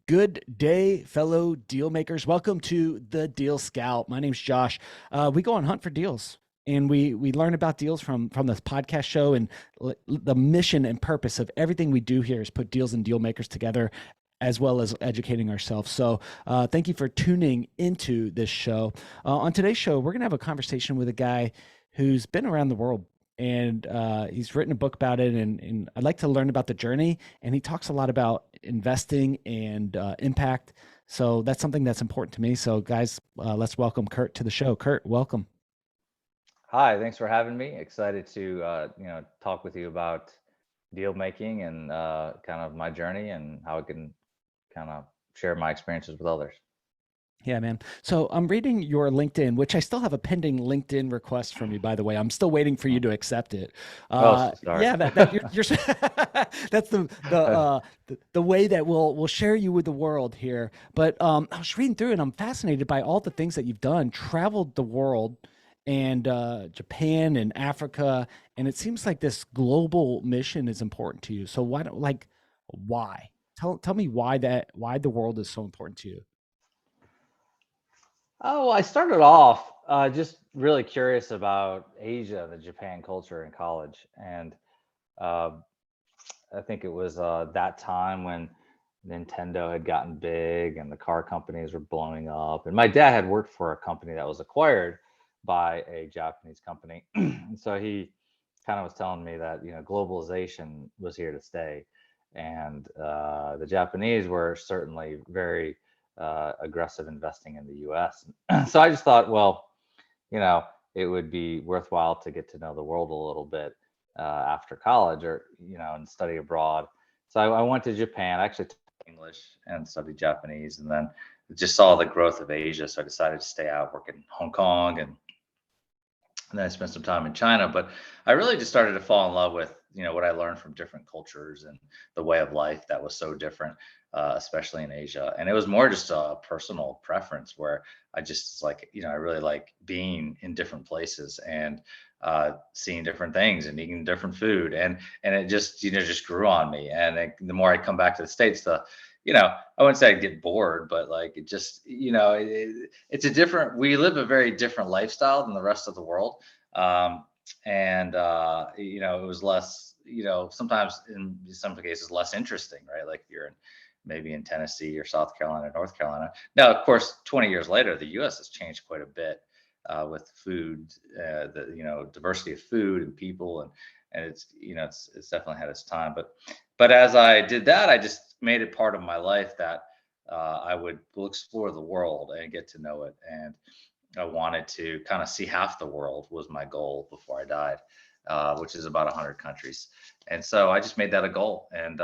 Good day, fellow deal makers. Welcome to the Deal Scout. My name's Josh. We go on hunt for deals, and we learn about deals from this podcast show. And the mission and purpose of everything we do here is put deals and deal makers together, as well as educating ourselves. So, thank you for tuning into this show. On today's show, we're gonna have a conversation with a guy who's been around the world. And he's written a book about it, and I'd like to learn about the journey. And he talks a lot about investing and impact. So that's something that's important to me. So, guys, let's welcome Kurt to the show. Kurt, welcome. Hi, thanks for having me. Excited to talk with you about deal making and kind of my journey and how I can kind of share my experiences with others. Yeah, man. So I'm reading your LinkedIn, which I still have a pending LinkedIn request from you, by the way. I'm still waiting for you Oh, to accept it. oh, sorry. Yeah, that you're that's the way that we'll share you with the world here. But I was reading through and I'm fascinated by all the things that you've done, traveled the world and Japan and Africa, and it seems like this global mission is important to you. So why don't like why? Tell me why the world is so important to you. Oh, I started off just really curious about Asia, the Japan culture in college, and uh, I think it was that time when Nintendo had gotten big and the car companies were blowing up. And my dad had worked for a company that was acquired by a Japanese company. And so he kind of was telling me that, globalization was here to stay. And the Japanese were certainly very aggressive investing in the US. So I just thought, well, you know, it would be worthwhile to get to know the world a little bit after college or, and study abroad. So I went to Japan. I actually took English and studied Japanese, and then just saw the growth of Asia. So I decided to stay out, work in Hong Kong, and then I spent some time in China. But I really just started to fall in love with what I learned from different cultures and the way of life that was so different, especially in Asia. And it was more just a personal preference where I just like I really like being in different places and seeing different things and eating different food, and it just just grew on me. And the more I come back to the states, the I wouldn't say I get bored, but like it just, it's a different, we live a very different lifestyle than the rest of the world. Um, and, it was less, sometimes in some cases less interesting, right? Like if you're in maybe in Tennessee or South Carolina, North Carolina. Now, of course, 20 years later, the US has changed quite a bit with food, the, diversity of food and people. And it's, it's definitely had its time. But as I did that, I just made it part of my life that I would will explore the world and get to know it. And I wanted to kind of see half the world was my goal before I died, which is about 100 countries. And so I just made that a goal. And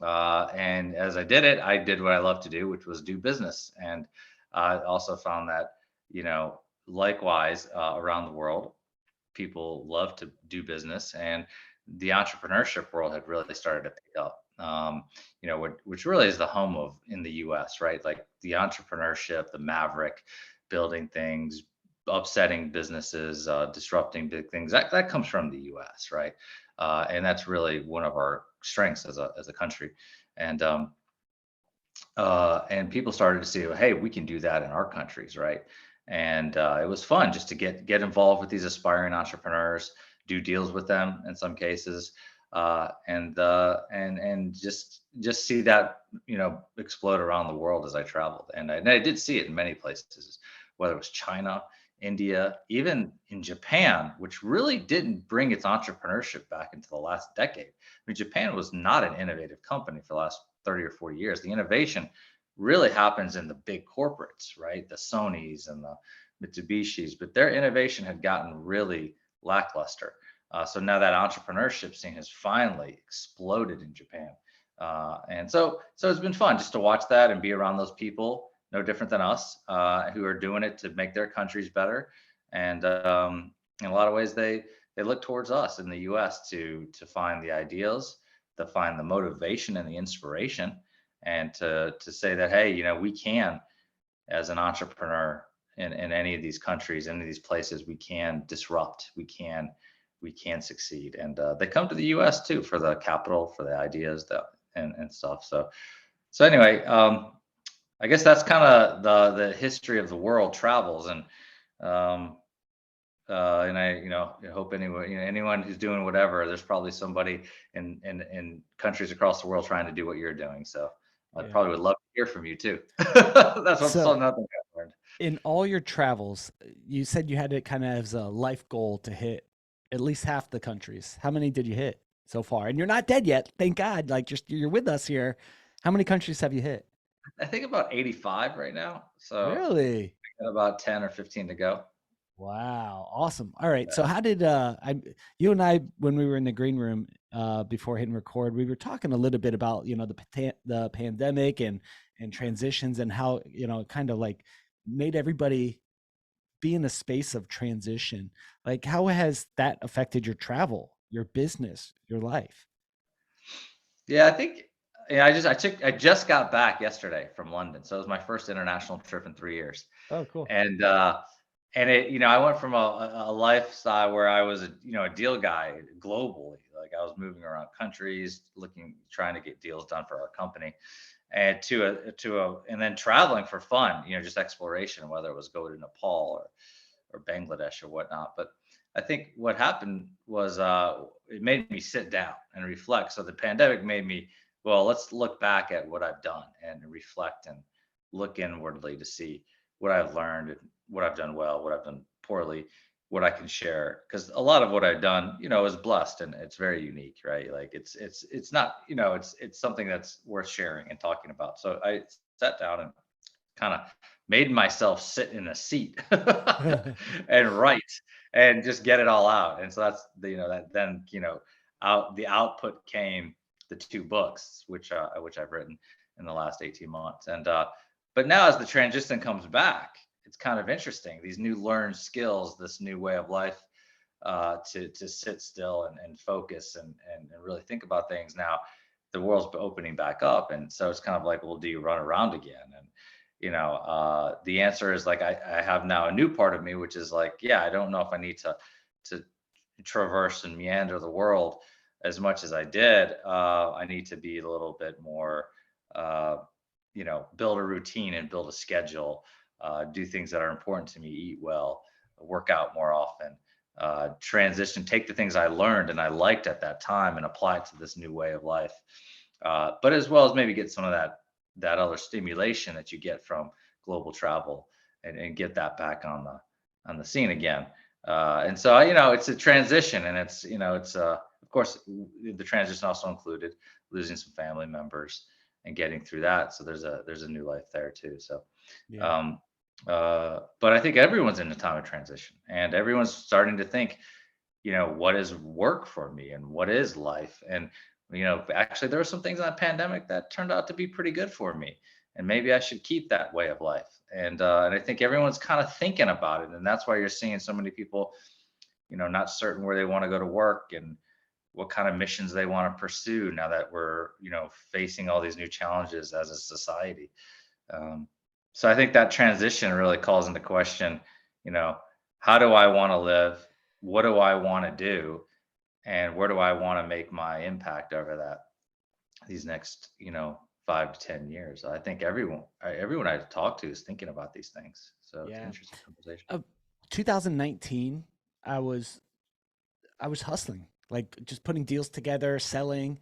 as I did it, I did what I love to do, which was do business. And I also found that, you know, likewise around the world, people love to do business, and the entrepreneurship world had really started to pick up. Which really is the home of in the U.S., right? Like the entrepreneurship, the maverick, building things, upsetting businesses, disrupting big things. That comes from the U.S., right? And that's really one of our strengths as a country. And and people started to see, hey, we can do that in our countries, right? And it was fun just to get involved with these aspiring entrepreneurs, do deals with them in some cases, and just see that explode around the world as I traveled, and I did see it in many places, whether it was China, India, even in Japan, which really didn't bring its entrepreneurship back into the last decade. I mean, Japan was not an innovative company for the last 30 or 40 years. The innovation really happens in the big corporates, right? The Sonys and the Mitsubishis, but their innovation had gotten really lackluster. So now that entrepreneurship scene has finally exploded in Japan. And so it's been fun just to watch that and be around those people, no different than us, who are doing it to make their countries better. And in a lot of ways, they look towards us in the U.S. to find the ideas, to find the motivation and the inspiration, and to say that, hey, we can, as an entrepreneur in any of these countries, any of these places, we can disrupt, we can succeed. And they come to the U.S. too for the capital, for the ideas, and stuff. So So anyway, I guess that's kind of the history of the world travels, um, and I hope anyone, anyone who's doing whatever, there's probably somebody in countries across the world trying to do what you're doing. So I Yeah. probably would love to hear from you too. That's what So, some nothing I've learned. in all your travels, you said you had it kind of as a life goal to hit at least half the countries. How many did you hit so far? And you're not dead yet, thank God. Like, just you're with us here. How many countries have you hit? I think about 85 right now. So Really? got about 10 or 15 to go. Wow, awesome. All right. So how did you and I, when we were in the green room before hitting record, we were talking a little bit about, the pandemic and transitions and how, it kind of like made everybody be in a space of transition. Like, how has that affected your travel, your business, your life? Yeah, I think I just got back yesterday from London. So it was my first international trip in 3 years. Oh, cool. And it, I went from a lifestyle where I was a deal guy globally. Like I was moving around countries, trying to get deals done for our company, and and then traveling for fun, just exploration, whether it was going to Nepal or Bangladesh or whatnot. But I think what happened was it made me sit down and reflect. So the pandemic made me, well, let's look back at what I've done and reflect and look inwardly to see what I've learned and what I've done well, what I've done poorly, what I can share. Because a lot of what I've done, is blessed and it's very unique, right? Like it's not, it's something that's worth sharing and talking about. So I sat down and kind of made myself sit in a seat and write and just get it all out. And so that's that then out the output came the two books which I've written in the last 18 months. And but now as the transition comes back, it's kind of interesting, these new learned skills, this new way of life, to sit still and focus and really think about things. Now the world's opening back up, and so it's kind of like, well, do you run around again? And the answer is like I have now a new part of me, which is like, yeah, I don't know if I need to traverse and meander the world as much as I did. I need to be a little bit more, build a routine and build a schedule, do things that are important to me, eat well, work out more often, transition, take the things I learned and I liked at that time and apply it to this new way of life. But as well as maybe get some of that other stimulation that you get from global travel, and get that back on the scene again. And so it's a transition, and it's of course the transition also included losing some family members and getting through that. So there's a new life there too. So Yeah. um, but I think everyone's in a time of transition, and everyone's starting to think, what is work for me and what is life? And, actually there were some things in that pandemic that turned out to be pretty good for me. And maybe I should keep that way of life. And I think everyone's kind of thinking about it. And that's why you're seeing so many people, not certain where they want to go to work and what kind of missions they want to pursue now that we're, facing all these new challenges as a society. Um, so I think that transition really calls into question, you know, how do I want to live? What do I want to do? And where do I want to make my impact over these next, 5 to 10 years? I think everyone I talk to is thinking about these things. So it's an Yeah. interesting conversation. 2019, I was hustling, like just putting deals together, selling,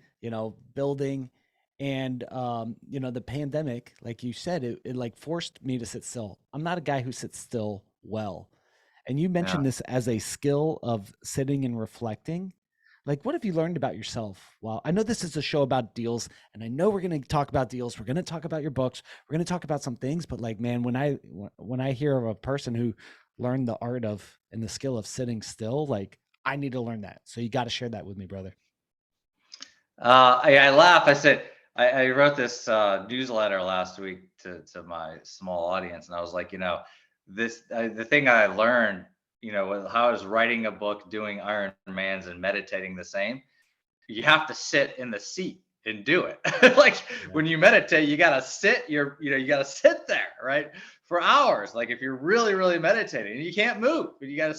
building. And the pandemic, like you said, it like forced me to sit still. I'm not a guy who sits still well. And you Yeah. mentioned this as a skill of sitting and reflecting. Like, what have you learned about yourself? Well, I know this is a show about deals, and I know we're going to talk about deals. We're going to talk about your books. We're going to talk about some things, but like, man, when I hear of a person who learned the art of and the skill of sitting still, like, I need to learn that. So you got to share that with me, brother. I laugh. I said, I wrote this newsletter last week to my small audience, and I was like, the thing I learned, how I was writing a book, doing Ironmans, and meditating the same. You have to sit in the seat and do it. Like Yeah. when you meditate, you gotta sit. You gotta sit there, right, for hours. Like if you're really, really meditating, you can't move, but you gotta.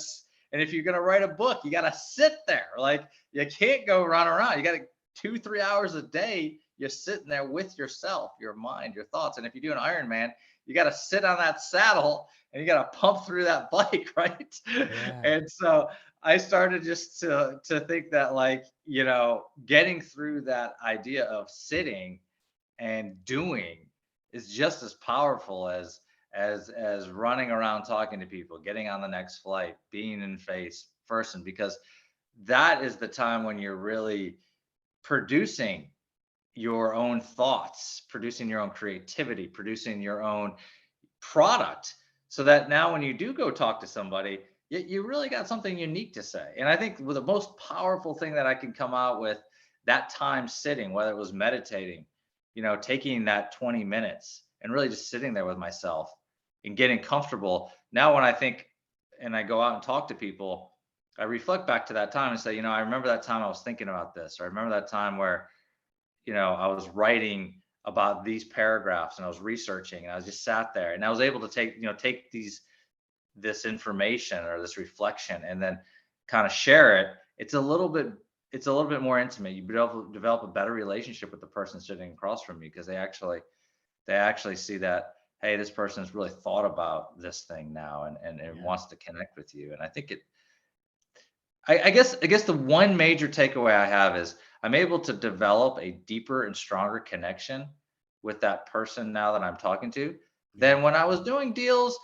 And if you're gonna write a book, you gotta sit there. Like you can't go run around. You gotta 2-3 hours a day. you're sitting there with yourself, your mind, your thoughts. And if you do an Ironman, you got to sit on that saddle and you got to pump through that bike, right? Yeah. And so I started just to think that, like, getting through that idea of sitting and doing is just as powerful as running around talking to people, getting on the next flight, being in face person, because that is the time when you're really producing your own thoughts, producing your own creativity, producing your own product, so that now when you do go talk to somebody, you really got something unique to say. And I think the most powerful thing that I can come out with that time sitting, whether it was meditating, taking that 20 minutes and really just sitting there with myself and getting comfortable. Now, when I think and I go out and talk to people, I reflect back to that time and say, I remember that time I was thinking about this, or I remember that time where I was writing about these paragraphs and I was researching and I was just sat there and I was able to take this information or this reflection and then kind of share it. It's a little bit more intimate. You develop a better relationship with the person sitting across from you, because they actually see that, hey, this person has really thought about this thing now and Yeah. wants to connect with you. And I think I guess the one major takeaway I have is I'm able to develop a deeper and stronger connection with that person now that I'm talking to Yeah. than when I was doing deals.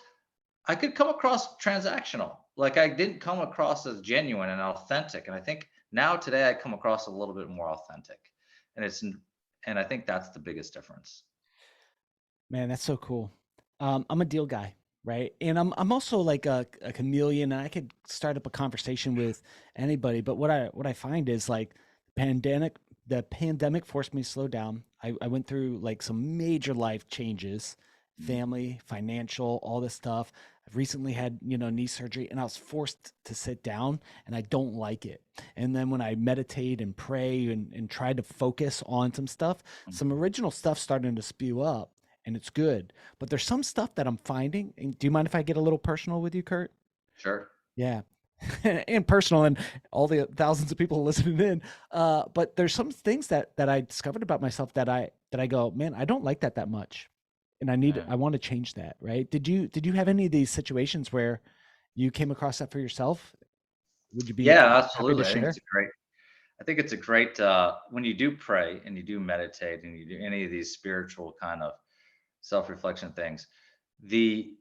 I could come across transactional. Like, I didn't come across as genuine and authentic. And I think now today I come across a little bit more authentic. And I think that's the biggest difference. Man, that's so cool. I'm a deal guy, right? And I'm also like a chameleon, and I could start up a conversation with anybody. But what I find is, like, pandemic the pandemic forced me to slow down. I went through like some major life changes, Mhm. family, financial, all this stuff. I've recently had, knee surgery, and I was forced to sit down, and I don't like it. And then when I meditate and pray and try to focus on some stuff, some Mhm. original stuff starting to spew up, and it's good. But there's some stuff that I'm finding. And do you mind if I get a little personal with you, Kurt? Sure. Yeah. And personal, and all the thousands of people listening in. But there's some things that I discovered about myself that I go, man, I don't like that much. And Yeah. I want to change that, right? Did you have any of these situations where you came across that for yourself? Would you be Yeah, happy to absolutely. share? I think it's a great when you do pray and you do meditate and you do any of these spiritual kind of self-reflection things, the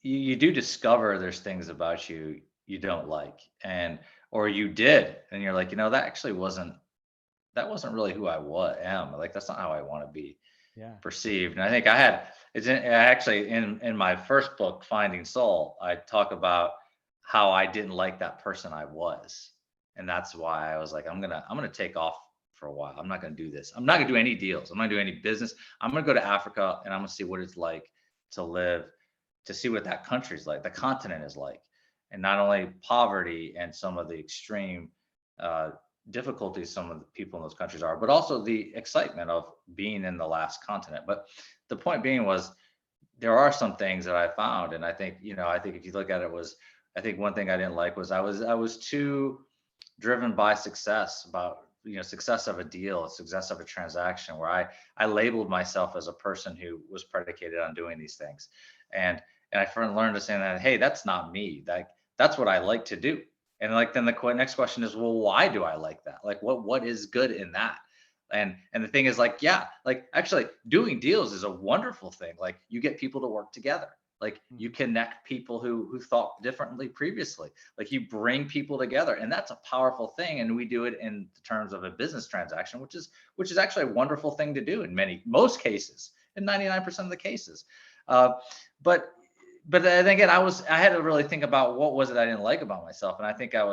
you do discover there's things about you don't like, and or you did, and you're like, that wasn't really who am. Like, that's not how I want to be Yeah. perceived. And I think it's actually in my first book, Finding Soul, I talk about how I didn't like that person I was. And that's why I was like, I'm gonna take off for a while. I'm not gonna do this. I'm not gonna do any deals. I'm not gonna do any business. I'm gonna go to Africa and I'm gonna see what it's like to live, to see what that country's like, the continent is like. And not only poverty and some of the extreme uh, difficulties some of the people in those countries are, but also the excitement of being in the last continent. But the point being was, there are some things that I found, and I think if you look at it, I think one thing I didn't like was I was too driven by success, about success of a deal, success of a transaction, where I labeled myself as a person who was predicated on doing these things. And I learned to say that, hey, that's not me. That's what I like to do. And like, then the next question is, well, why do I like that? Like, what is good in that? And the thing is, like, yeah, like, actually doing deals is a wonderful thing. Like, you get people to work together. Like, you Mhm. connect people who thought differently previously. Like, you bring people together, and that's a powerful thing. And we do it in terms of a business transaction, which is actually a wonderful thing to do in most cases, in 99% of the cases. uh, but but then again, I had to really think about what was it I didn't like about myself. And I think I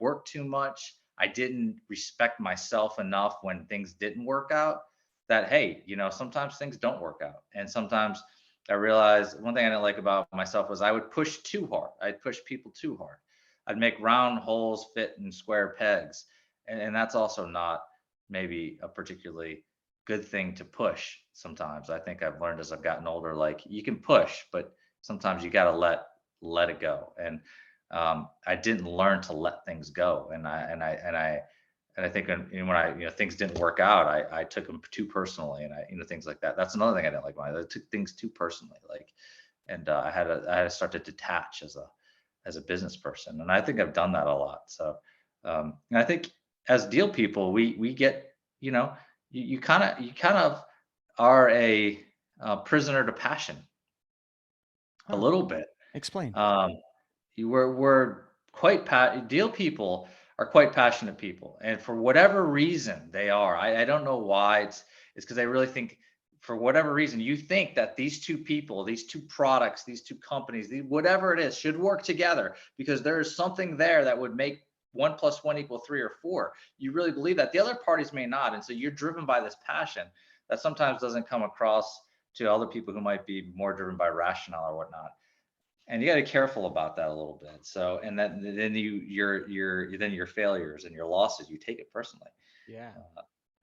worked too much. I didn't respect myself enough when things didn't work out. That, hey, sometimes things don't work out, and sometimes I realized one thing I didn't like about myself was I would push too hard. I'd push people too hard. I'd make round holes fit in square pegs. And that's also not maybe a particularly good thing to push sometimes. I think I've learned as I've gotten older, like, you can push, but sometimes you got to let it go. And I didn't learn to let things go. And I And I think when I, things didn't work out, I took them too personally, and things like that. That's another thing I didn't like about it. I took things too personally, like, and I had to start to detach as a business person, and I think I've done that a lot. So, and I think as deal people, we get, you kind of are a, prisoner to passion a Huh. little bit. Explain. Um, we're quite deal people are quite passionate people, and for whatever reason they are. I don't know why. It's because I really think, for whatever reason, you think that these two people, these two products, these two companies, whatever it is, should work together because there is something there that would make 1 + 1 = 3 or 4. You really believe that. The other parties may not, and so you're driven by this passion that sometimes doesn't come across to other people who might be more driven by rationale or whatnot, and you got to be careful about that a little bit. So, and then your failures and your losses, you take it personally. Yeah.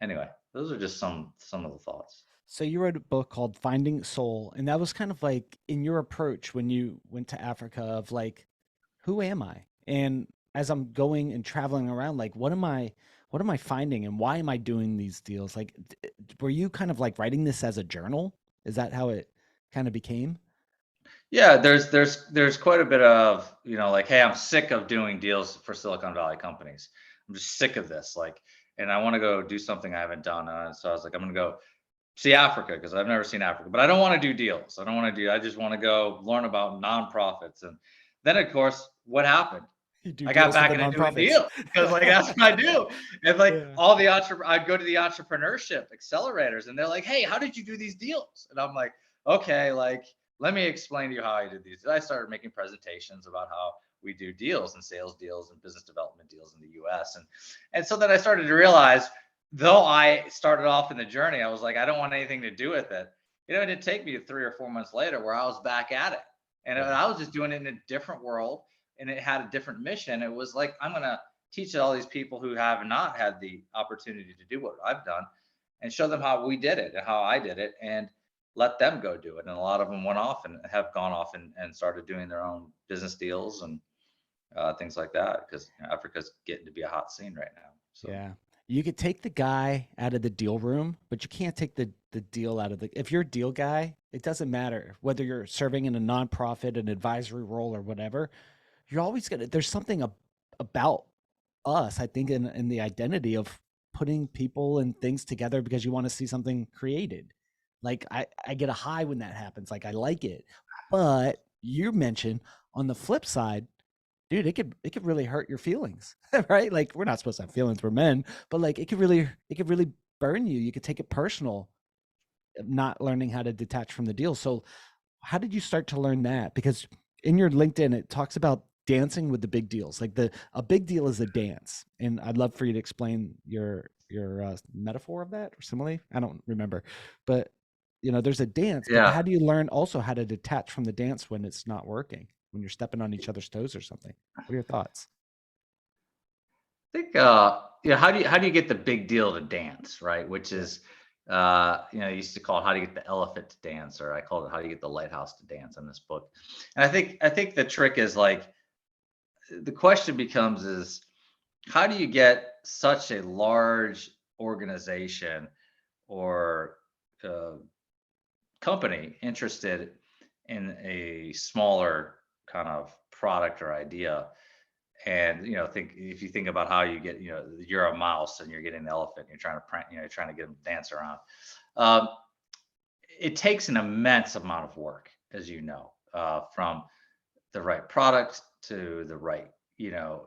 Anyway, those are just some of the thoughts. So you wrote a book called Finding Soul, and that was kind of like in your approach when you went to Africa of like, who am I? And as I'm going and traveling around, like, what am I finding and why am I doing these deals? Like, were you kind of like writing this as a journal? Is that how it kind of became? Yeah, there's quite a bit of, like, hey, I'm sick of doing deals for Silicon Valley companies. I'm just sick of this, like, and I want to go do something I haven't done. So I was like, I'm gonna go see Africa because I've never seen Africa, but I don't want to do deals. I just want to go learn about nonprofits. And then, of course, what happened? You do I got deals with back the into doing nonprofits. deals because, like, that's what I do. And like Yeah. I'd go to the entrepreneurship accelerators, and they're like, "Hey, how did you do these deals?" And I'm like, "Okay, like, let me explain to you how I did these." And I started making presentations about how we do deals and sales deals and business development deals in the U.S. And so then I started to realize, though I started off in the journey, I was like, I don't want anything to do with it. It didn't take me 3 or 4 months later where I was back at it, and Yeah. I was just doing it in a different world, and it had a different mission. It was like, I'm going to teach all these people who have not had the opportunity to do what I've done, and show them how we did it and how I did it, and let them go do it. And a lot of them went off and have gone off and started doing their own business deals and things like that, because Africa's getting to be a hot scene right now. So Yeah. You could take the guy out of the deal room, but you can't take the deal out of the if you're a deal guy, it doesn't matter whether you're serving in a nonprofit, an advisory role or whatever. You're always gonna there's something about us, I think, in the identity of putting people and things together because you want to see something created. Like I get a high when that happens. Like I like it. But you mentioned on the flip side, dude, it could really hurt your feelings, right? Like we're not supposed to have feelings, we're men, but like it could really burn you. You could take it personal, not learning how to detach from the deal. So how did you start to learn that? Because in your LinkedIn, it talks about dancing with the big deals. Like a big deal is a dance, and I'd love for you to explain your metaphor of that or simile. I don't remember, but there's a dance. But yeah, how do you learn also how to detach from the dance when it's not working, when you're stepping on each other's toes or something? What are your thoughts? I think how do you get the big deal to dance, right? Which Yeah, is, you used to call it how do you get the elephant to dance, or I called it how do you get the lighthouse to dance in this book. And I think the trick is, like, the question becomes is, how do you get such a large organization or uh, company interested in a smaller kind of product or idea? And think if you think about how you get, you're a mouse and you're getting an elephant, you're trying to prank, you're trying to get them to dance around. um, it takes an immense amount of work, as from the right product to the right, you don't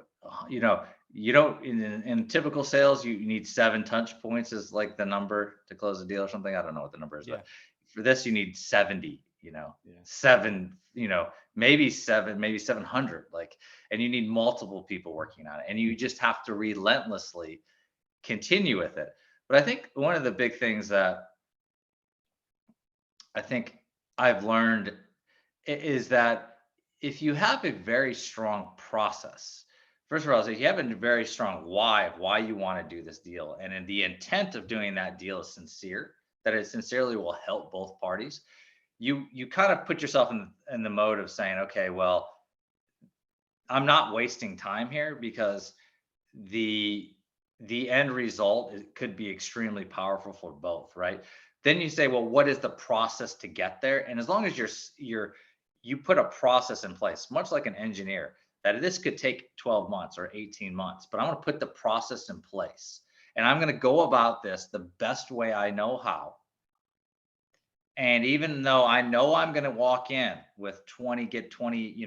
in typical sales, you need 7 touch points is like the number to close a deal or something. I don't know what the number is, yeah, but for this you need 70, yeah, seven, maybe seven, maybe 700, like, and you need multiple people working on it, and you just have to relentlessly continue with it. But I think one of the big things that I think I've learned is that if you have a very strong process, first of all, if you have a very strong why of why you want to do this deal, and then the intent of doing that deal is sincere, that it sincerely will help both parties, you kind of put yourself in the mode of saying, okay, well, I'm not wasting time here, because the the end result could be extremely powerful for both, right? Then you say, well, what is the process to get there? And as long as you put a process in place, much like an engineer, that this could take 12 months or 18 months, but I'm going to put the process in place. And I'm going to go about this the best way I know how. And even though I know I'm going to walk in with 20, get 20,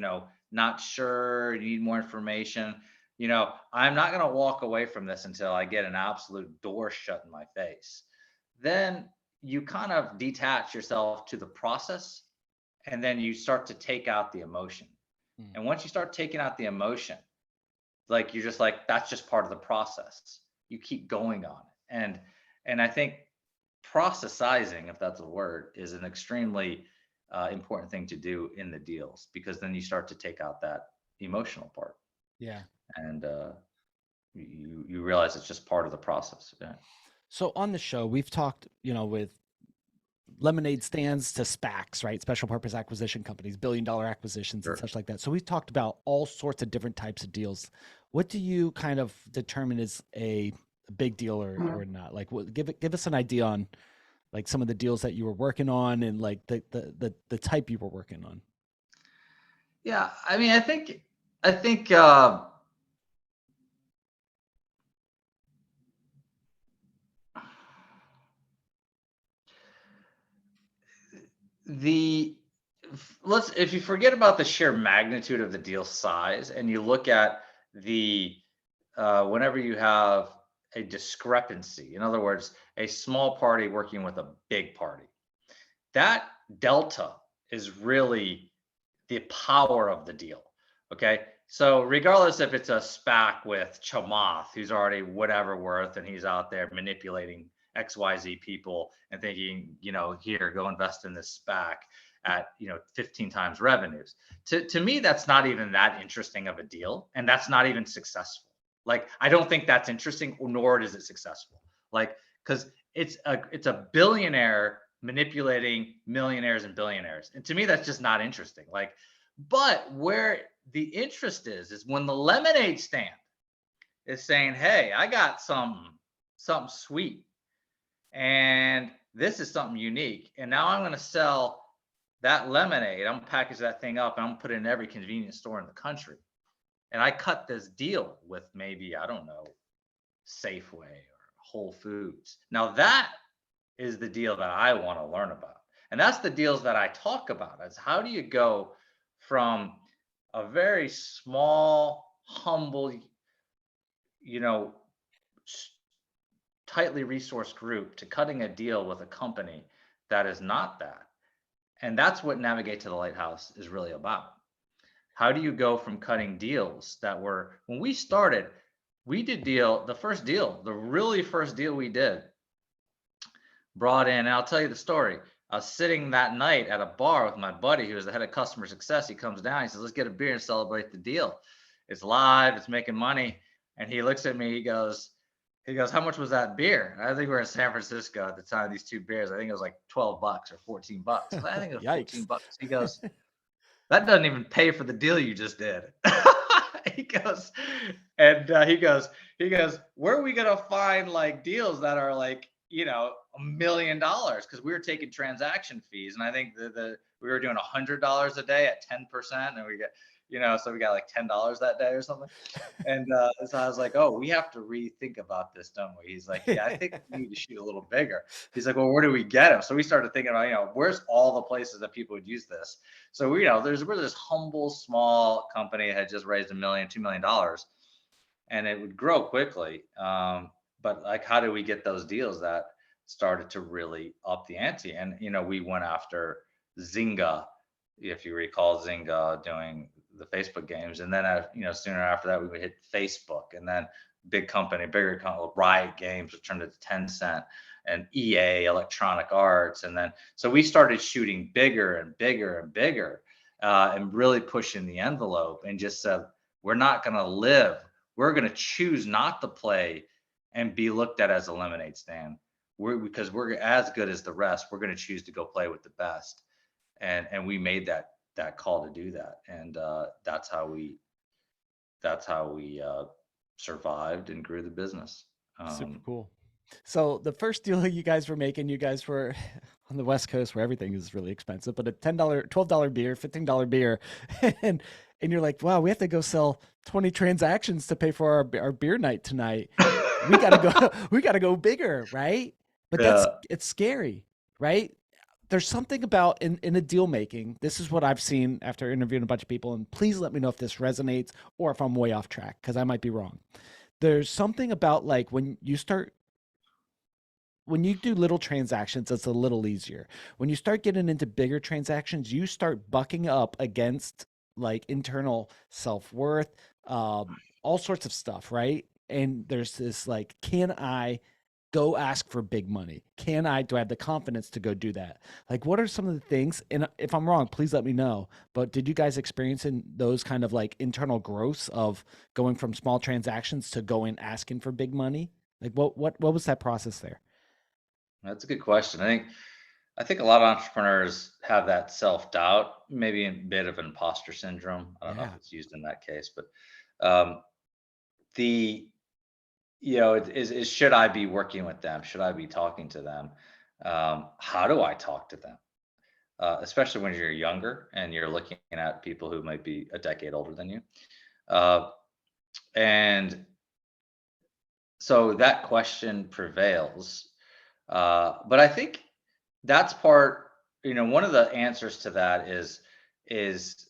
not sure, you need more information, I'm not going to walk away from this until I get an absolute door shut in my face. Then you kind of detach yourself to the process, and then you start to take out the emotion. Mm. And once you start taking out the emotion, like you're just like, that's just part of the process. You keep going on it. And I think processizing, if that's a word, is an extremely important thing to do in the deals, because then you start to take out that emotional part, Yeah. and you realize it's just part of the process. Yeah. So on the show, we've talked, with lemonade stands to SPACs, right? Special purpose acquisition companies, billion-dollar acquisitions and Sure. such like that. So we've talked about all sorts of different types of deals. What do you kind of determine as a big deal or not? Like, give us an idea on like some of the deals that you were working on and like the type you were working on. Yeah. I mean, I think the let's if you forget about the sheer magnitude of the deal size, and you look at the whenever you have a discrepancy, in other words, a small party working with a big party, that delta is really the power of the deal. Okay. So regardless if it's a SPAC with Chamath, who's already whatever worth, and he's out there manipulating XYZ people and thinking, here, go invest in this SPAC at 15 times revenues. To me, that's not even that interesting of a deal. And that's not even successful. Like, I don't think that's interesting, nor is it successful. Like, because it's a billionaire manipulating millionaires and billionaires. And to me, that's just not interesting. Like, but where the interest is when the lemonade stand is saying, hey, I got something sweet, and this is something unique. And now I'm going to sell that lemonade. I'm going to package that thing up, and I'm going to put it in every convenience store in the country. And I cut this deal with maybe, I don't know, Safeway or Whole Foods. Now that is the deal that I want to learn about. And that's the deals that I talk about, is how do you go from a very small, humble, you know, tightly resourced group to cutting a deal with a company that is not that. And that's what Navigate to the Lighthouse is really about. How do you go from cutting deals that were, when we started, we did the really first deal we did, brought in, and I'll tell you the story. I was sitting that night at a bar with my buddy who was the head of customer success. He comes down, he says, let's get a beer and celebrate the deal. It's live, it's making money. And he looks at me, he goes, how much was that beer? And I think we were in San Francisco at the time, these two beers. I think it was like 12 bucks or 14 bucks. I think it was 14 Yikes. bucks. He goes, that doesn't even pay for the deal you just did. he goes, and he goes, where are we gonna find like deals that are like, $1 million? Because we were taking transaction fees, and I think the we were doing $100 a day at 10%, and we get, so we got like $10 that day or something. And so I was like, oh, we have to rethink about this, don't we? He's like, yeah, I think we need to shoot a little bigger. He's like, well, where do we get them? So we started thinking about, where's all the places that people would use this? So we're this humble, small company that had just raised $1 million, $2 million, and it would grow quickly. But like, how do we get those deals that started to really up the ante? And, we went after Zynga, if you recall Zynga doing the Facebook games. And then, sooner after that, we would hit Facebook, and then bigger company, Riot Games, which turned into Tencent, and EA, Electronic Arts. And then, so we started shooting bigger and bigger and bigger, and really pushing the envelope, and just said, we're not going to live. We're going to choose not to play and be looked at as a lemonade stand. Because we're as good as the rest. We're going to choose to go play with the best. And we made that call to do that, and that's how we survived and grew the business. Super Um, cool. So the first deal you guys were making, you guys were on the West Coast where everything is really expensive, but a $10, $12 beer, $15 beer, and and you're like, wow, we have to go sell 20 transactions to pay for our beer night tonight. We gotta go, we gotta go bigger, right? But that's yeah, it's scary, right? There's something about in a deal making. This is what I've seen after interviewing a bunch of people, and please let me know if this resonates or if I'm way off track because I might be wrong. There's something about like when you do little transactions, it's a little easier. When you start getting into bigger transactions, you start bucking up against like internal self worth, all sorts of stuff, right? And there's this like, can I go ask for big money? Do I have the confidence to go do that? Like, what are some of the things? And if I'm wrong, please let me know. But did you guys experience in those kind of like internal growths of going from small transactions to going asking for big money? Like, what was that process there? that's a good question. I think a lot of entrepreneurs have that self-doubt, maybe a bit of imposter syndrome. I don't know if Yeah. it's used in that case, but um, the is should I be working with them? Should I be talking to them? How do I talk to them? Especially when you're younger and you're looking at people who might be a decade older than you. Uh, and so that question prevails. But I think that's part, one of the answers to that is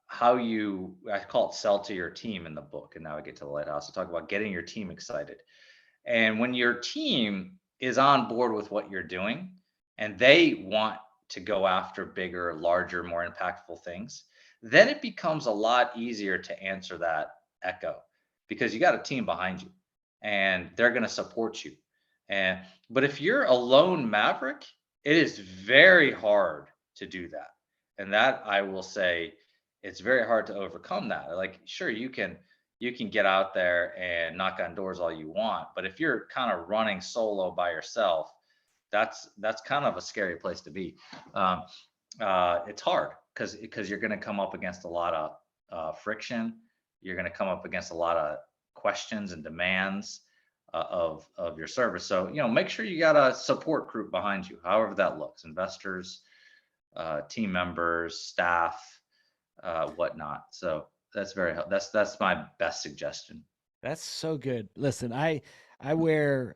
how you, I call it sell to your team in the book. And now I get to the lighthouse. I talk about getting your team excited. And when your team is on board with what you're doing and they want to go after bigger, larger, more impactful things, then it becomes a lot easier to answer that echo because you got a team behind you and they're going to support you. And but if you're a lone maverick, it is very hard to do that. And that I will say it's very hard to overcome that. Like sure you can get out there and knock on doors all you want, but if you're kind of running solo by yourself, that's kind of a scary place to be. um, it's hard because you're going to come up against a lot of friction. You're going to come up against a lot of questions and demands of your service. So make sure you got a support group behind you, however that looks: investors, team members, staff, whatnot. So that's my best suggestion. That's so good. Listen, I wear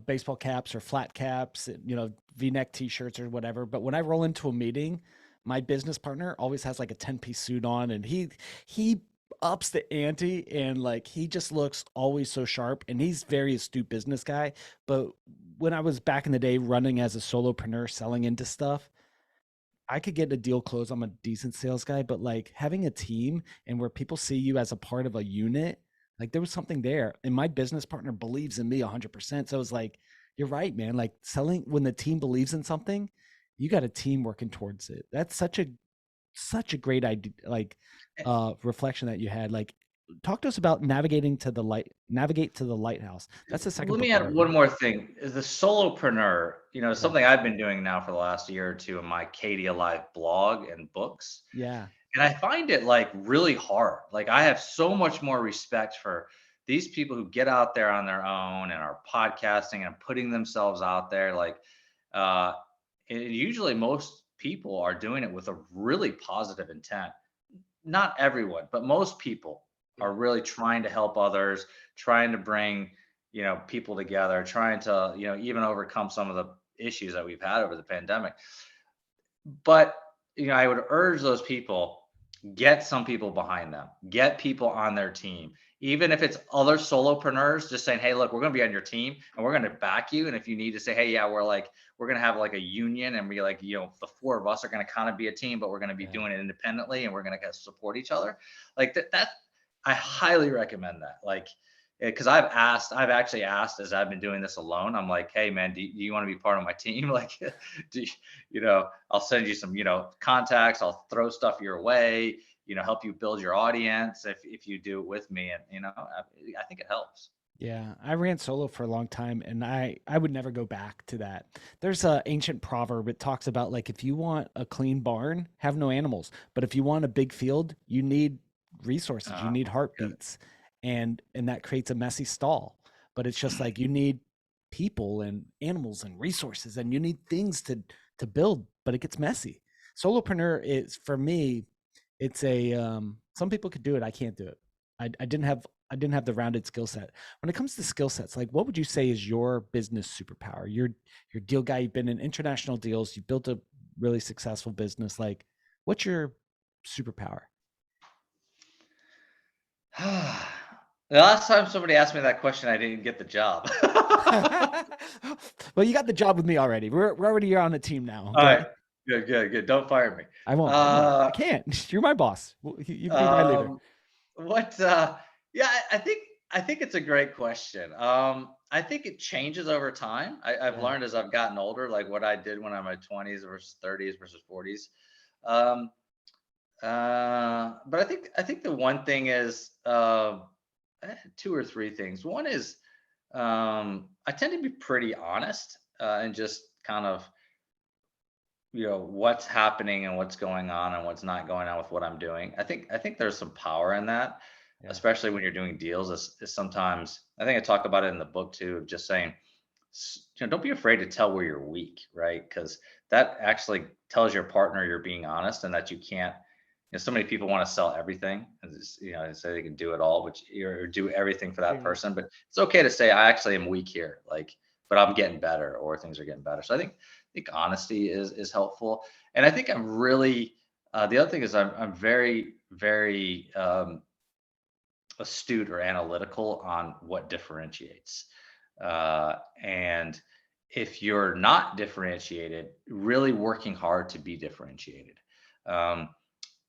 baseball caps or flat caps, V-neck t-shirts or whatever, but when I roll into a meeting, my business partner always has like a 10-piece suit on and he ups the ante and like he just looks always so sharp and he's very astute business guy. But when I was back in the day running as a solopreneur selling into stuff, I could get a deal closed. I'm a decent sales guy, but like having a team and where people see you as a part of a unit, like there was something there. And my business partner believes in me 100%. So it was like, you're right, man. Like selling when the team believes in something, you got a team working towards it. That's such a great idea, like reflection that you had. Like talk to us about navigate to the lighthouse. That's the second Let me book I add read. one more thing. As a solopreneur, Yeah. something I've been doing now for the last year or two in my Katie Alive blog and books. Yeah. And I find it like really hard. Like I have so much more respect for these people who get out there on their own and are podcasting and putting themselves out there. Like uh usually most people are doing it with a really positive intent. Not everyone, but most people Yeah. are really trying to help others, trying to bring, people together, trying to, even overcome some of the issues that we've had over the pandemic. But, I would urge those people, get some people behind them, get people on their team. Even if it's other solopreneurs, just saying, hey, look, we're going to be on your team and we're going to back you. And if you need to say, hey, yeah, we're going to have like a union and we like, the four of us are going to kind of be a team, but we're going to be Yeah. doing it independently and we're going to support each other. Like that, I highly recommend that. Like, because I've actually asked as I've been doing this alone. I'm like, hey man, do you want to be part of my team? Like, do I'll send you some, contacts. I'll throw stuff your way, help you build your audience if you do it with me. And, I think it helps. Yeah, I ran solo for a long time and I would never go back to that. There's a ancient proverb. It talks about like if you want a clean barn, have no animals. But if you want a big field, you need resources. You Uh, need Good. heartbeats. And that creates a messy stall. but it's just like you need people and animals and resources, and you need things to build, but it gets messy. Solopreneur is, for me, it's a some people could do it. I can't do it. I didn't have the rounded skill set. When it comes to skill sets, like what would you say is your business superpower? You're deal guy, you've been in international deals, you built a really successful business. Like, what's your superpower? The last time somebody asked me that question, I didn't get the job. Well, you got the job with me already. We're already on a team now. All right. Okay. Good, good, good. Don't fire me. I won't. I won't. I Uh, can't. You're my boss. You can be my leader. um, what? Yeah, I think it's a great question. I think it changes over time. I've Yeah. learned as I've gotten older, like what I did when I'm in my 20s versus 30s versus 40s. Um, but I think the one thing is two or three things. One is I tend to be pretty honest and just kind of what's happening and what's going on and what's not going on with what I'm doing. I think there's some power in that, Yeah. especially when you're doing deals. Is sometimes I think I talk about it in the book too, of just saying, don't be afraid to tell where you're weak, right? Because that actually tells your partner you're being honest and that you can't. So many people want to sell everything and just, and say they can do it all, which or do everything for that Yeah. person. But it's okay to say I actually am weak here, like, but I'm getting better or things are getting better. So I think honesty is helpful, and I think I'm really the other thing is I'm very very astute or analytical on what differentiates, and if you're not differentiated, really working hard to be differentiated, um,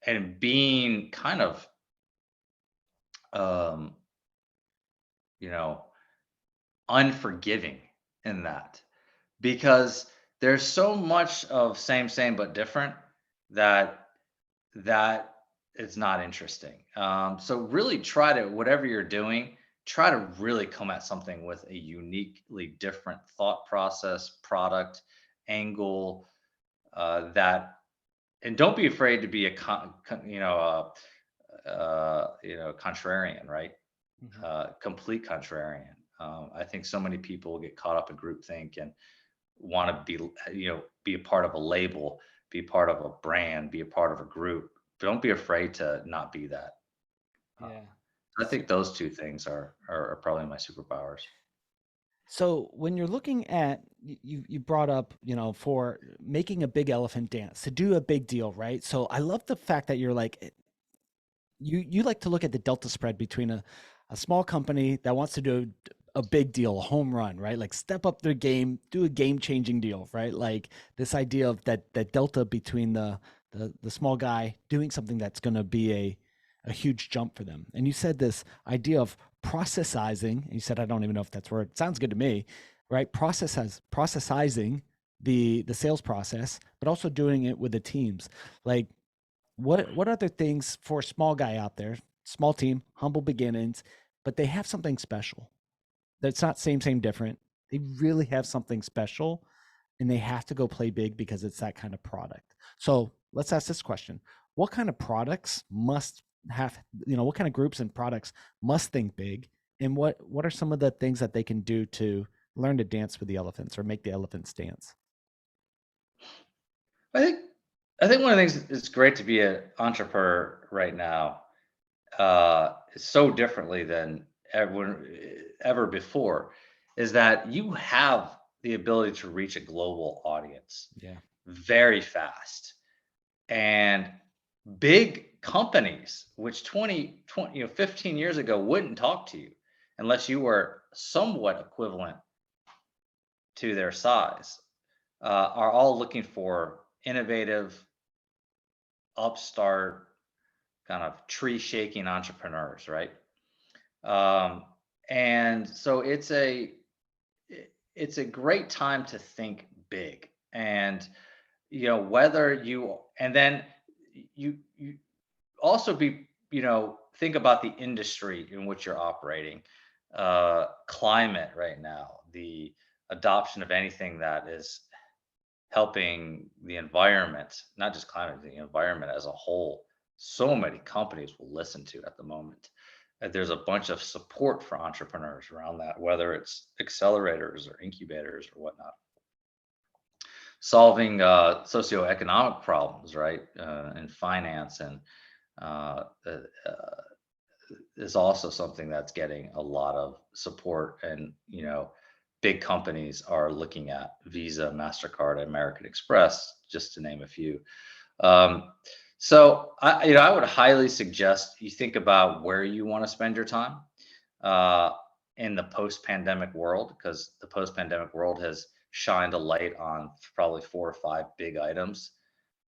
and being kind of um, you know unforgiving in that, because there's so much of same but different that that is not interesting. So really try to, whatever you're doing, try to really come at something with a uniquely different thought process, product, angle, that, and don't be afraid to be a contrarian, right? Mhm. Complete contrarian. I think so many people get caught up in groupthink and want to be a part of a label, be part of a brand, be a part of a group. Don't be afraid to not be that. Uh, Yeah. I think those two things are probably my superpowers. So when you're looking at you brought up, for making a big elephant dance to do a big deal, right? So I love the fact that you're like you like to look at the delta spread between a small company that wants to do a big deal, a home run, right? Like step up their game, do a game changing deal, right? Like this idea of that delta between the small guy doing something that's going to be a huge jump for them. And you said this idea of processizing, and you said I don't even know if that's word. It sounds good to me, right? Processizing the sales process, but also doing it with the teams. Like what other things for a small guy out there, small team, humble beginnings, but they have something special. That's not same different. They really have something special and they have to go play big because it's that kind of product. So let's ask this question. What kind of products must have, what kind of groups and products must think big? And what are some of the things that they can do to learn to dance with the elephants or make the elephants dance? I think I think one of the things it's great to be an entrepreneur right now. So differently than ever before, is that you have the ability to reach a global audience Yeah. very fast. And big companies, which 15 years ago wouldn't talk to you unless you were somewhat equivalent to their size, are all looking for innovative, upstart, kind of tree shaking entrepreneurs, right? Um, and so it's a great time to think big, and whether you, and then you also be, think about the industry in which you're operating, climate right now, the adoption of anything that is helping the environment, not just climate, the environment as a whole. So many companies will listen to at the moment. there's a bunch of support for entrepreneurs around that, whether it's accelerators or incubators or whatnot. Solving socioeconomic problems, right, and finance and uh, uh, uh, is also something that's getting a lot of support. And big companies are looking at Visa, MasterCard, American Express, just to name a few. Um, so I would highly suggest you think about where you want to spend your time uh, in the post-pandemic world, because the post-pandemic world has shined a light on probably 4 or 5 big items: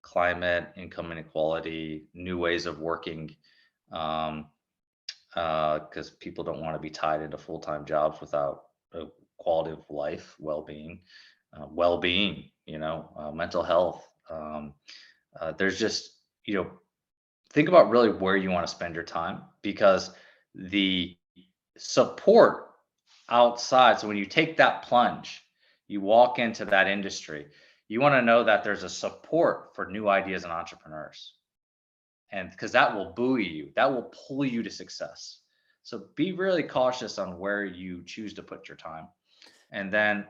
climate, income inequality, new ways of working, um, because people don't want to be tied into full-time jobs without a quality of life, well-being, mental health. There's just, think about really where you want to spend your time, because the support outside. So when you take that plunge, you walk into that industry, you want to know that there's a support for new ideas and entrepreneurs. And because that will buoy you, that will pull you to success. So be really cautious on where you choose to put your time. And then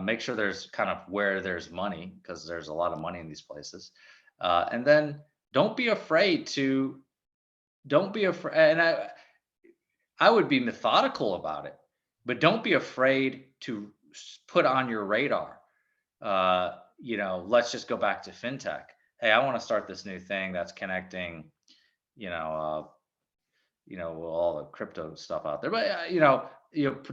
make sure there's kind of where there's money, because there's a lot of money in these places. And then don't be afraid to, don't be afraid. And I would be methodical about it, but don't be afraid to put on your radar. Let's just go back to fintech. Hey, I want to start this new thing that's connecting, you know, all the crypto stuff out there. But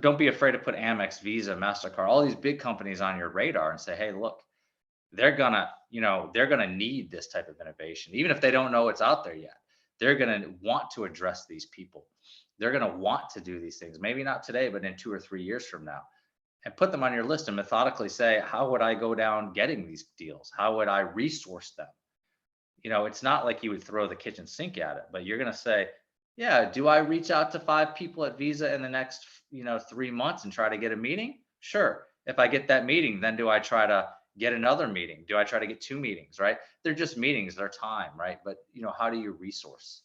don't be afraid to put Amex, Visa, Mastercard, all these big companies on your radar and say, hey, look, they're gonna need this type of innovation, even if they don't know it's out there yet. They're gonna want to address these people. They're gonna want to do these things. Maybe not today, but in 2 or 3 years from now. And put them on your list and methodically say, how would I go down getting these deals? How would I resource them? It's not like you would throw the kitchen sink at it, but you're going to say, yeah, do I reach out to 5 people at Visa in the next, 3 months and try to get a meeting? Sure. If I get that meeting, then do I try to get another meeting? Do I try to get 2 meetings, right? They're just meetings, they're time, right? But, how do you resource?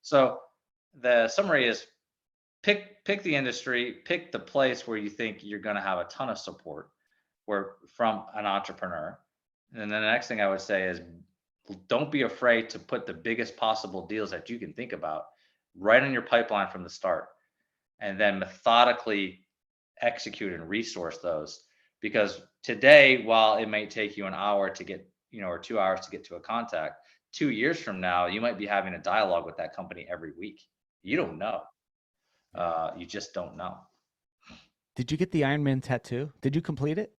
So the summary is pick the industry, pick the place where you think you're going to have a ton of support where from an entrepreneur. And then the next thing I would say is, don't be afraid to put the biggest possible deals that you can think about right in your pipeline from the start, and then methodically execute and resource those. Because today, while it may take you an hour to get, or 2 hours to get to a contact, 2 years from now, you might be having a dialogue with that company every week. You don't know. You just don't know. Did you get the Iron Man tattoo? Did you complete it?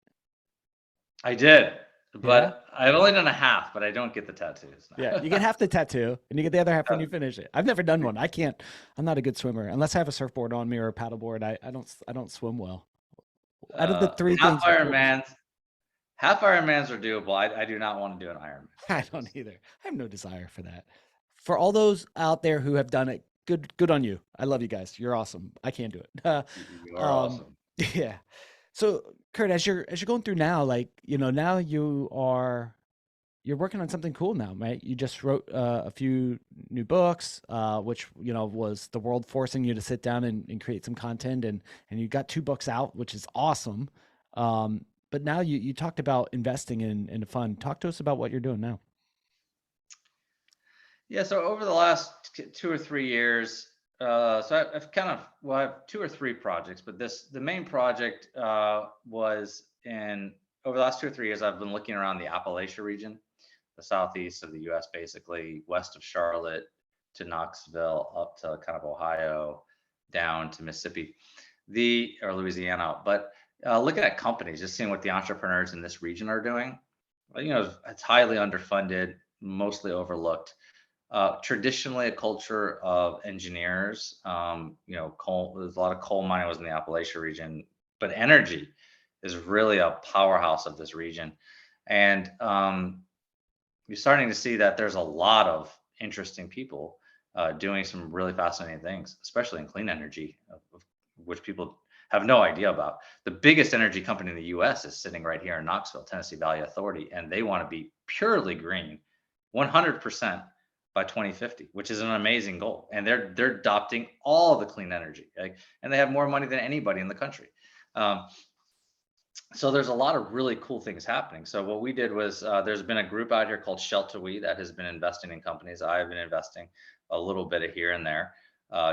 I did, Yeah. but I've only done a half, but I don't get the tattoos. Yeah, you get half the tattoo, and you get the other half when you finish it. I've never done one. I can't. I'm not a good swimmer unless I have a surfboard on me or a paddleboard. I don't swim well. Out of the three half things, Ironmans, half Ironmans are doable. I do not want to do an Ironman. I don't either. I have no desire for that. For all those out there who have done it, good on you. I love you guys. You're awesome. I can't do it. You are awesome. Yeah. So, Kurt, as you're going through now, like now you're working on something cool now, right? You just wrote a few new books, which was the world forcing you to sit down and create some content, and you got 2 books out, which is awesome. But now you talked about investing in a fund. Talk to us about what you're doing now. Yeah, so over the last 2 or 3 years, so I have 2 or 3 projects, but the main project was over the last 2 or 3 years, I've been looking around the Appalachia region, the southeast of the U.S., basically west of Charlotte to Knoxville, up to kind of Ohio, down to Mississippi, or Louisiana. But looking at companies, just seeing what the entrepreneurs in this region are doing. It's highly underfunded, mostly overlooked. Traditionally a culture of engineers. There's a lot of coal mining was in the Appalachia region, but energy is really a powerhouse of this region. And you're starting to see that there's a lot of interesting people doing some really fascinating things, especially in clean energy, which people have no idea about. The biggest energy company in the US is sitting right here in Knoxville, Tennessee Valley Authority, and they want to be purely green, 100% by 2050, which is an amazing goal. And they're adopting all the clean energy, like, and they have more money than anybody in the country. Um, so there's a lot of really cool things happening. So what we did was there's been a group out here called Shelter We that has been investing in companies. I've been investing a little bit of here and there,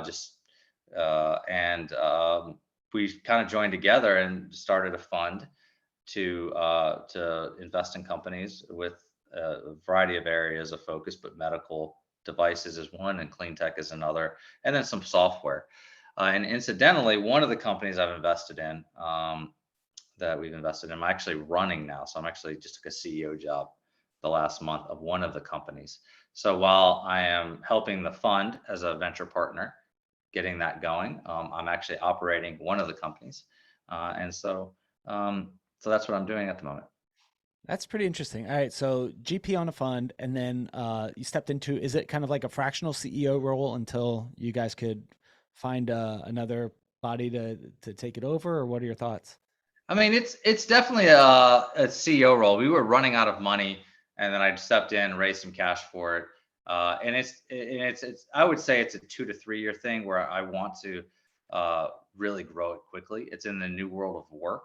just and we kind of joined together and started a fund to invest in companies with a variety of areas of focus, but medical devices is one, and clean tech is another, and then some software. And incidentally, one of the companies I've invested in, that we've invested in, I'm actually running now. So I'm actually just took a CEO job the last month of one of the companies. So while I am helping the fund as a venture partner, getting that going, I'm actually operating one of the companies. And so that's what I'm doing at the moment. That's pretty interesting. All right, so GP on a fund, and then you stepped into. Is it kind of like a fractional CEO role until you guys could find another body to take it over, or what are your thoughts? I mean, it's definitely a CEO role. We were running out of money, and then I stepped in, raised some cash for it. And it's I would say it's a 2 to 3 year thing where I want to really grow it quickly. It's in the new world of work,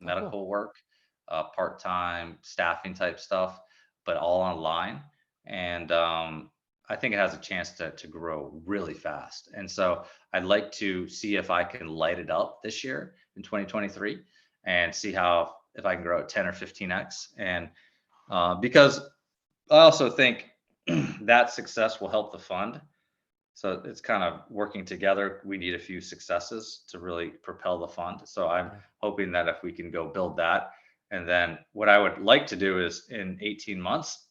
Oh, cool. medical work, part-time staffing type stuff, but all online. And I think it has a chance to grow really fast. And so I'd like to see if I can light it up this year in 2023 and see how if I can grow it 10 or 15x. And because I also think that success will help the fund. So it's kind of working together. We need a few successes to really propel the fund. So I'm Yeah. hoping that if we can go build that, and then what I would like to do is in 18 months,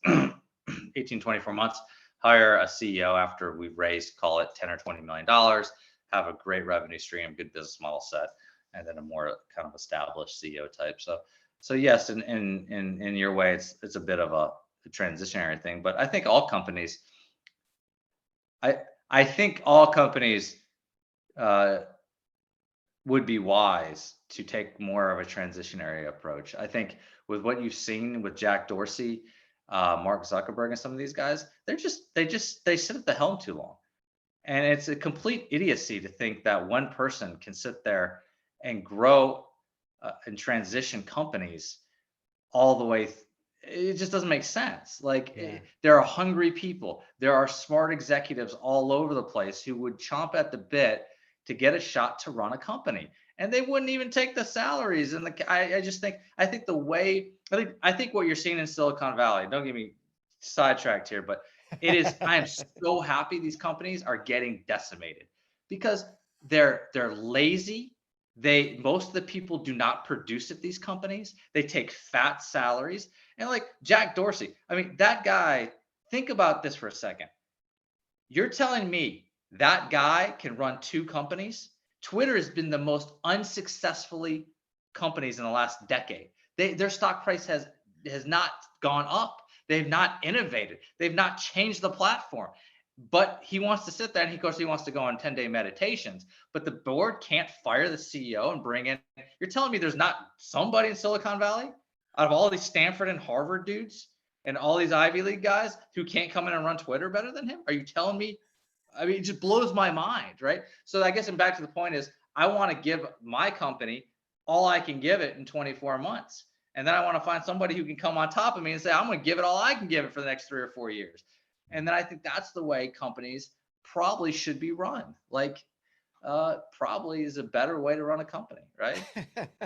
18, 24 months, hire a CEO after we've raised, call it 10 or $20 million, have a great revenue stream, good business model set, and then a more kind of established CEO type. So yes, in your way, it's a bit of a transitionary thing, but I I think all companies uh, would be wise to take more of a transitionary approach. I think with what you've seen with Jack Dorsey, Mark Zuckerberg, and some of these guys, they sit at the helm too long, and it's a complete idiocy to think that one person can sit there and grow and transition companies all the way. It just doesn't make sense. Like Yeah. there are hungry people. There are smart executives all over the place who would chomp at the bit to get a shot to run a company, and they wouldn't even take the salaries. And I just think I think what you're seeing in Silicon Valley. Don't get me sidetracked here, but it is. I am so happy these companies are getting decimated because they're lazy. Most of the people do not produce at these companies. They take fat salaries. And like Jack Dorsey, I mean, that guy, think about this for a second. You're telling me that guy can run two companies? Twitter has been the most unsuccessfully companies in the last decade. Their stock price has not gone up. They've not innovated. They've not changed the platform. But he wants to sit there and he wants to go on 10-day meditations. But the board can't fire the CEO and bring in. You're telling me there's not somebody in Silicon Valley out of all these Stanford and Harvard dudes and all these Ivy League guys who can't come in and run Twitter better than him? Are you telling me? I mean, it just blows my mind, right? So I guess, and back to the point is, I want to give my company all I can give it in 24 months. And then I want to find somebody who can come on top of me and say, I'm going to give it all I can give it for the next 3 or 4 years. And then I think that's the way companies probably should be run. Like, probably is a better way to run a company, right?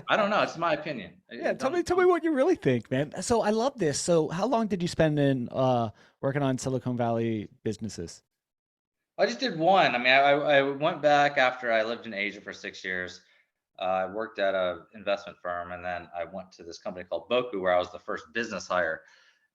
I don't know. It's my opinion. Yeah, tell Don't, me, tell me what you really think, man. So I love this. So how long did you spend in working on Silicon Valley businesses? I just did one. I mean, I went back after I lived in Asia for 6 years. I worked at a investment firm, and then I went to this company called Boku, where I was the first business hire.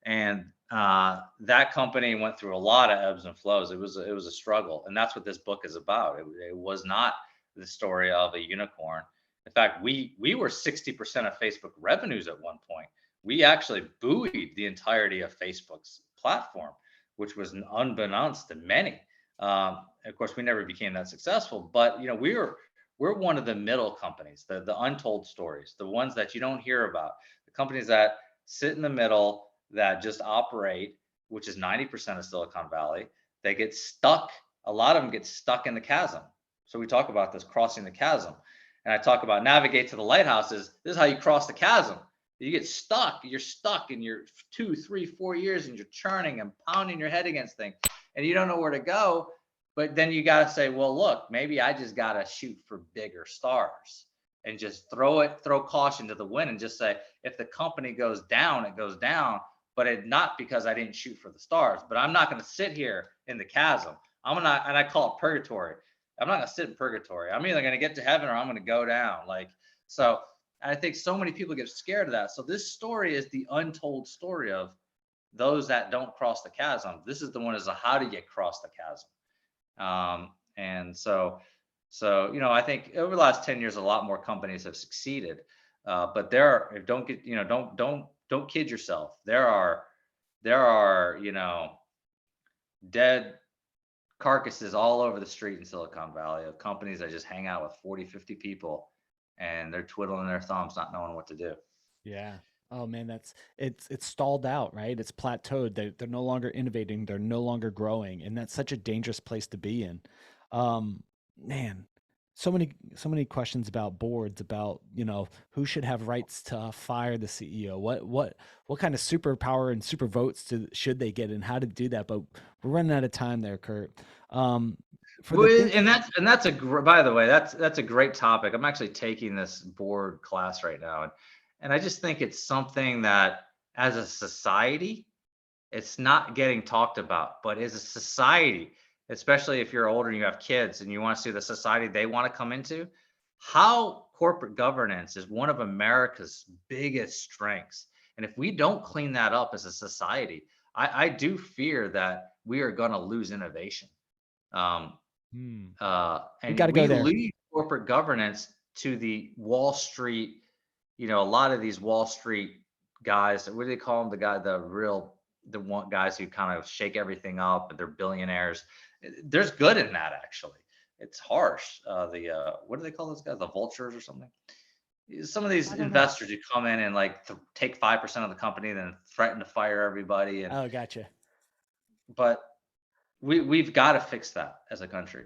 And that company went through a lot of ebbs and flows. It was a struggle, and that's what this book is about. It was not the story of a unicorn. In fact, we were 60% of Facebook revenues at one point. We actually buoyed the entirety of Facebook's platform, which was unbeknownst to many. Of course, we never became that successful, but we're one of the middle companies, the untold stories, the ones that you don't hear about, the companies that sit in the middle that just operate which is 90% of Silicon Valley, they get stuck. A lot of them get stuck in the chasm. So we talk about this crossing the chasm. And I talk about navigate to the lighthouses. This is how you cross the chasm. You get stuck. You're stuck in your 2, 3, 4 years, and you're churning and pounding your head against things, and you don't know where to go. But then you got to say, well, look, maybe I just got to shoot for bigger stars and just throw caution to the wind and just say, if the company goes down, it goes down, but it not because I didn't shoot for the stars. But I'm not going to sit here in the chasm. And I call it purgatory. I'm not going to sit in purgatory. I'm either going to get to heaven or I'm going to go down. So I think so many people get scared of that. So this story is the untold story of those that don't cross the chasm. This is the one is how do you cross the chasm? And so I think over the last 10 years, a lot more companies have succeeded. But don't kid yourself. There are dead carcasses all over the street in Silicon Valley of companies that just hang out with 40, 50 people, and they're twiddling their thumbs, not knowing what to do. Yeah. Oh man, it's stalled out, right? It's plateaued. They're no longer innovating. They're no longer growing, and that's such a dangerous place to be in. Man, so many questions about boards, about who should have rights to fire the CEO. What kind of superpower and super votes should they get, and how to do that? But we're running out of time there, Kurt. For the Well, thing, and that's by the way, that's a great topic. I'm actually taking this board class right now, and I just think it's something that as a society, it's not getting talked about. But as a society, especially if you're older and you have kids and you want to see the society they want to come into, how corporate governance is one of America's biggest strengths. And if we don't clean that up as a society, I do fear that we are going to lose innovation. Um, we got and to go we there. leave corporate governance to the Wall Street, a lot of these Wall Street guys, what do they call them? The one guys who kind of shake everything up, and they're billionaires. There's good in that, actually. It's harsh. What do they call those guys? The vultures or something? Some of these I don't know. investors who come in and take 5% of the company, then threaten to fire everybody. Oh, gotcha. But we've got to fix that as a country.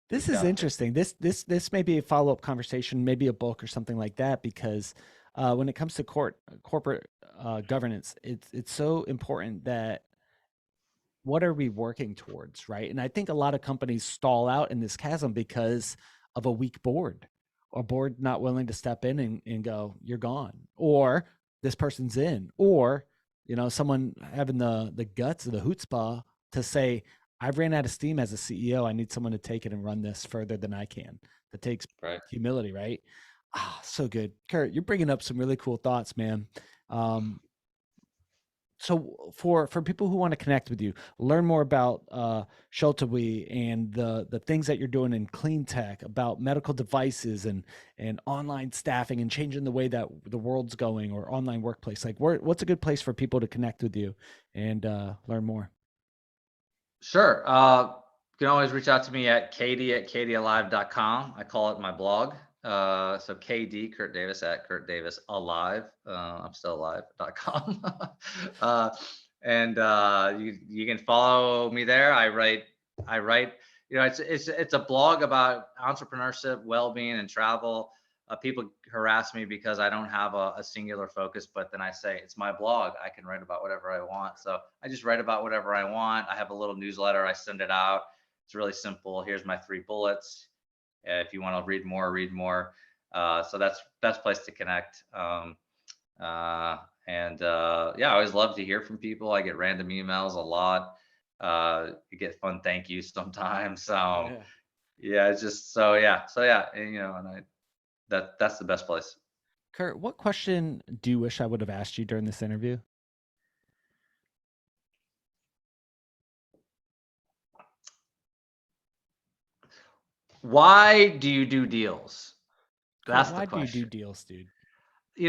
This We've is got to fix interesting. This may be a follow-up conversation, maybe a book or something like that, because when it comes to corporate governance, it's so important that what are we working towards, right? And I think a lot of companies stall out in this chasm because of a weak board, or board not willing to step in and go, you're gone, or this person's in, or someone having the guts or the chutzpah to say, I've ran out of steam as a CEO. I need someone to take it and run this further than I can. That takes right. humility, right? So good. Kurt, you're bringing up some really cool thoughts, man. So for people who want to connect with you, learn more about Schultewe and the things that you're doing in clean tech, about medical devices and online staffing and changing the way that the world's going, or online workplace, what's a good place for people to connect with you and learn more? Sure. You can always reach out to me at katie@katiealive.com. I call it my blog. So KD, Kurt Davis at Kurt Davis Alive. I'm still alive.com. And you can follow me there. I write, it's a blog about entrepreneurship, well-being, and travel. People harass me because I don't have a singular focus, but then I say, it's my blog. I can write about whatever I want. So I just write about whatever I want. I have a little newsletter. I send it out. It's really simple. Here's my 3 bullets. If you want to read more, read more. So that's best place to connect. Yeah, I always love to hear from people. I get random emails a lot. You get fun thank yous sometimes. Yeah, it's just so yeah. And that's the best place. Kurt, what question do you wish I would have asked you during this interview? Why do you do deals? Kurt, That's the why do you do question. deals, dude?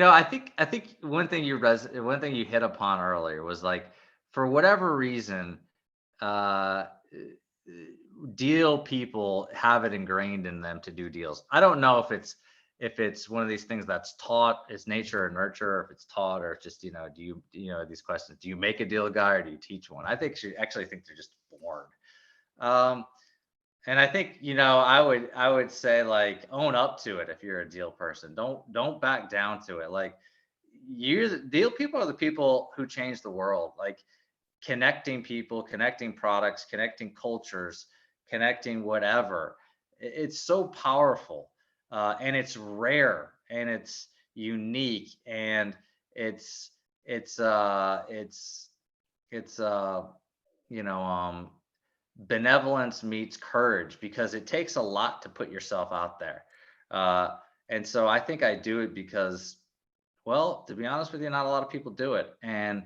I think one thing you hit upon earlier was for whatever reason, uh, deal people have it ingrained in them to do deals. I don't know if it's if it's one of these things that's taught, is nature or nurture, or if it's taught, or it's just, these questions, do you make a deal guy or do you teach one? I think you actually think they're just born. Um, and I think, I would say, like, own up to it if you're a deal person. Don't back down to it. Like, deal people are the people who change the world. Like, connecting people, connecting products, connecting cultures, connecting whatever. It's so powerful, and it's rare, and it's unique, and it's it's uh it's it's you know benevolence meets courage, because it takes a lot to put yourself out there. Uh, and so I think I do it because, well, to be honest with you, not a lot of people do it. And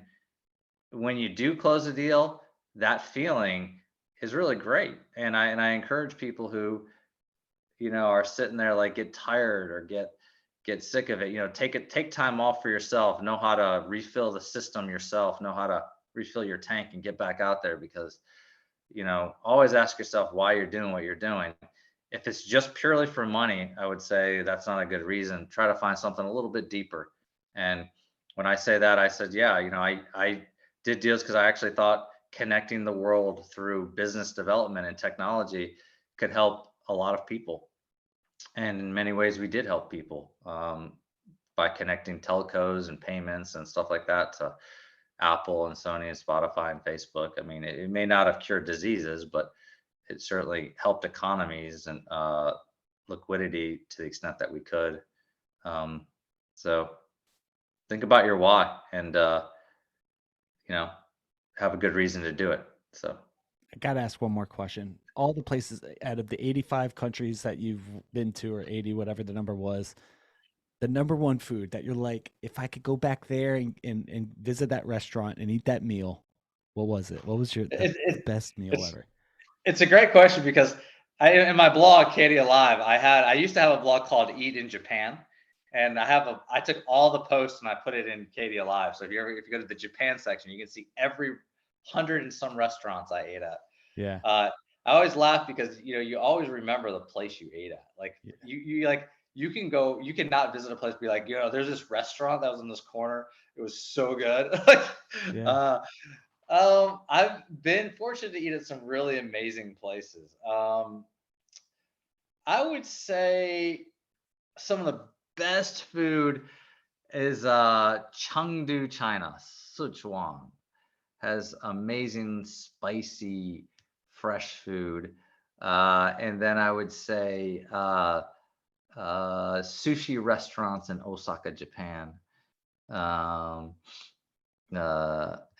when you do close a deal, that feeling is really great. And I encourage people who, are sitting there, like, get tired or get sick of it. Take time off for yourself. Know how to refill the system yourself. Know how to refill your tank and get back out there, because always ask yourself why you're doing what you're doing. If it's just purely for money, I would say that's not a good reason. Try to find something a little bit deeper. And when I say that, I said, yeah, I did deals because I actually thought connecting the world through business development and technology could help a lot of people. And in many ways, we did help people, by connecting telcos and payments and stuff like that to Apple and Sony and Spotify and Facebook. I mean, it may not have cured diseases, but it certainly helped economies and, liquidity to the extent that we could. So think about your why, and, you know, have a good reason to do it. So I gotta ask one more question. All the places out of the 85 countries that you've been to, or 80, whatever the number was, the number one food that you're like, if I could go back there and visit that restaurant and eat that meal, what was it? What was it, the it, best meal it's ever? it's a great question, because in my blog, Katie Alive, I used to have a blog called Eat in Japan. And I took all the posts and I put it in Katie Alive. So if you go to the Japan section, you can see every hundred and some restaurants I ate at. Yeah. I always laugh because, you always remember the place you ate at. Like, Yeah. you can go, you can not visit a place, be like, there's this restaurant that was in this corner. It was so good. Like, Yeah. uh, I've been fortunate to eat at some really amazing places. I would say some of the best food is, Chengdu, China. Sichuan has amazing spicy fresh food. And then I would say, sushi restaurants in Osaka, Japan. Um,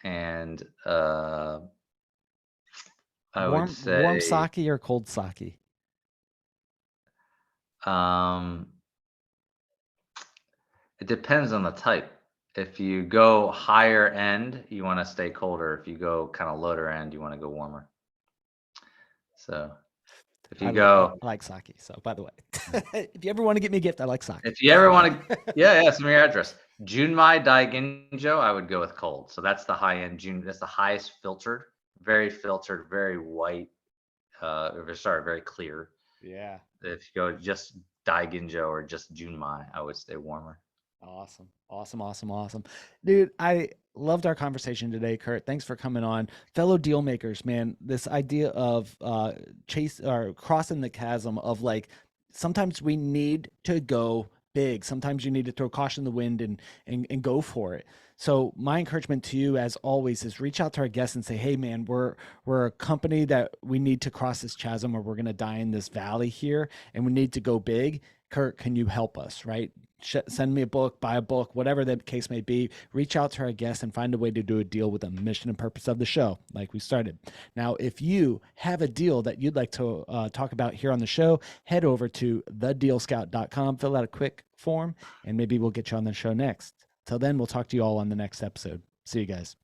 and I would Warm say, sake or cold sake? um, it depends on the type. If you go higher end, you want to stay colder. If you go kind of lower end, you want to go warmer. So if you I go, like sake. So, by the way, if you ever want to get me a gift, I like sake. if you ever want to, yeah, send me your address. Junmai Daiginjo, I would go with cold. So that's the high end Jun. That's the highest filtered, very white. Sorry, very clear. Yeah. If you go just Daiginjo or just Junmai, I would stay warmer. Awesome. Awesome. Awesome. Awesome. Dude, I loved our conversation today, Kurt. Thanks for coming on. Fellow deal makers, man, this idea of chase or crossing the chasm of, like, sometimes we need to go big. Sometimes you need to throw caution in the wind and go for it. So my encouragement to you, as always, is reach out to our guests and say, hey man, we're a company that we need to cross this chasm, or we're gonna die in this valley here, and we need to go big. Kurt, can you help us? Right? Send me a book, buy a book, whatever the case may be. Reach out to our guests and find a way to do a deal with the mission and purpose of the show, like we started. Now, if you have a deal that you'd like to talk about here on the show, head over to thedealscout.com, fill out a quick form, and maybe we'll get you on the show next. Till then, we'll talk to you all on the next episode. See you guys.